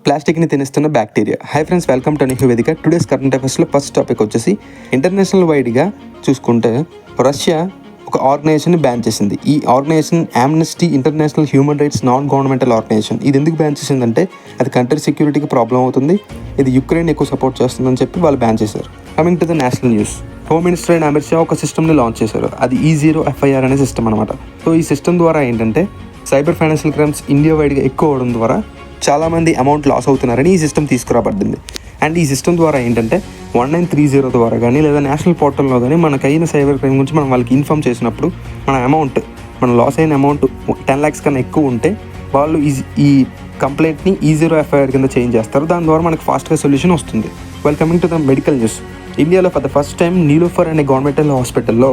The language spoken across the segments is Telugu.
ప్లాస్టిక్ని తినేస్తున్న bacteria. Hi friends, welcome to నిహు వేదిక. టుడేస్ కరెంట్ అఫైర్స్లో ఫస్ట్ టాపిక్ వచ్చేసి ఇంటర్నేషనల్ వైడ్గా చూసుకుంటే రష్యా ఒక ఆర్గనైజేషన్ని బ్యాన్ చేసింది. ఈ organization Amnesty International human rights non governmental organization. ఇది ఎందుకు బ్యాన్ చేసిందంటే అది కంట్రీ సెక్యూరిటీకి ప్రాబ్లం అవుతుంది, ఇది యుక్రెయిన్ ఎక్కువ సపోర్ట్ చేస్తుందని చెప్పి వాళ్ళు బ్యాన్ చేశారు. Coming to the national news, home minister అయిన అమిత్ షా ఒక సిస్టమ్ని లాంచ్ చేశారు. అది E0FIR అనే సిస్టమ్ అనమాట. సో ఈ సిస్టమ్ ద్వారా ఏంటంటే సైబర్ ఫైనాన్షియల్ క్రైమ్స్ ఇండియా వైడ్గా ఎక్కువ అవడం ద్వారా చాలామంది అమౌంట్ లాస్ అవుతున్నారని ఈ సిస్టమ్ తీసుకురాబడింది. అండ్ ఈ సిస్టమ్ ద్వారా ఏంటంటే 1930 ద్వారా కానీ లేదా నేషనల్ పోర్టల్లో కానీ మనకైన సైబర్ క్రైమ్ గురించి మనం వాళ్ళకి ఇన్ఫామ్ చేసినప్పుడు మన లాస్ అయిన అమౌంట్ 10 lakhs కన్నా ఎక్కువ ఉంటే వాళ్ళు ఈ కంప్లైంట్ని E0FIR కింద చేంజ్ చేస్తారు. దాని ద్వారా మనకు ఫాస్ట్గా సొల్యూషన్ వస్తుంది. Welcoming to the medical news, ఇండియాలో for the first time Niloufer అనే గవర్నమెంటల్ హాస్పిటల్లో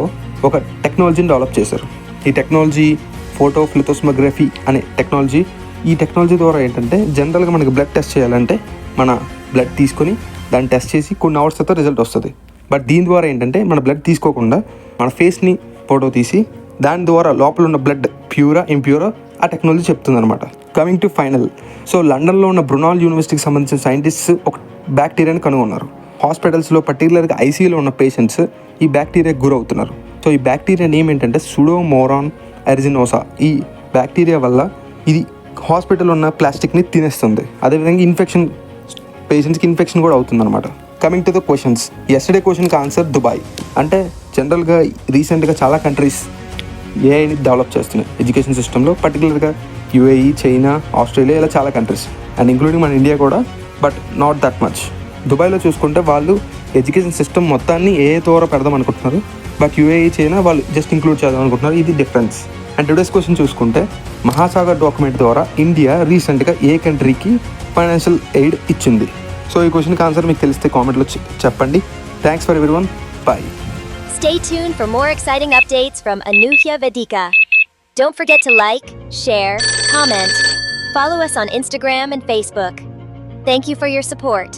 ఒక టెక్నాలజీని డెవలప్ చేశారు. ఈ టెక్నాలజీ ఫోటోఫ్లిథోస్మోగ్రఫీ అనే టెక్నాలజీ. ఈ టెక్నాలజీ ద్వారా ఏంటంటే జనరల్గా మనకి బ్లడ్ టెస్ట్ చేయాలంటే మన బ్లడ్ తీసుకొని దాన్ని టెస్ట్ చేసి కొన్ని అవర్స్ తర్వాత రిజల్ట్ వస్తుంది. బట్ దీని ద్వారా ఏంటంటే మన బ్లడ్ తీసుకోకుండా మన ఫేస్ని ఫోటో తీసి దాని ద్వారా లోపల ఉన్న బ్లడ్ ప్యూరా ఇంప్యూరా ఆ టెక్నాలజీ చెప్తుంది అనమాట. కమింగ్ టు ఫైనల్, సో లండన్లో ఉన్న బ్రునాల్ యూనివర్సిటీకి సంబంధించిన సైంటిస్ట్స్ ఒక బ్యాక్టీరియాని కనుగొన్నారు. హాస్పిటల్స్లో పర్టికులర్గా ఐసీయూలో ఉన్న పేషెంట్స్ ఈ బ్యాక్టీరియాకి గురవుతున్నారు. సో ఈ బ్యాక్టీరియా నేమ్ ఏంటంటే సుడోమోనాస్ అరిజినోసా. ఈ బ్యాక్టీరియా వల్ల ఇది హాస్పిటల్లో ఉన్న ప్లాస్టిక్ని తినేస్తుంది. అదేవిధంగా పేషెంట్స్కి ఇన్ఫెక్షన్ కూడా అవుతుందన్నమాట. Coming to the questions, yesterday క్వశ్చన్కి ఆన్సర్ దుబాయ్. అంటే జనరల్గా రీసెంట్గా చాలా కంట్రీస్ ఏఐని డెవలప్ చేస్తున్నాయి ఎడ్యుకేషన్ సిస్టంలో, పర్టికులర్గా UAE, చైనా, ఆస్ట్రేలియా, ఇలా చాలా కంట్రీస్ అండ్ ఇంక్లూడింగ్ మన ఇండియా కూడా, బట్ నాట్ దట్ మచ్. దుబాయ్లో చూసుకుంటే వాళ్ళు ఎడ్యుకేషన్ సిస్టమ్ మొత్తాన్ని ఏఐ ద్వారా పెడదాం అనుకుంటున్నారు, బట్ UAE, చైనా వాళ్ళు జస్ట్ ఇంక్లూడ్ చేద్దాం అనుకుంటున్నారు. ఇది డిఫరెన్స్. అండ్ టుడేస్ క్వశ్చన్ చూసుకుంటే మహాసాగర్ డాక్యుమెంట్ ద్వారా ఇండియా రీసెంట్గా ఏ కంట్రీకి ఫైనాన్షియల్ ఎయిడ్ ఇచ్చింది? సో ఈ క్వశ్చన్కి ఆన్సర్ మీకు తెలిస్తే కామెంట్లో చెప్పండి. Thanks for everyone. Bye. Stay tuned for more exciting updates from Anuhya Vedika. Don't forget to like, share, comment, follow us on Instagram and Facebook. Thank you for your support.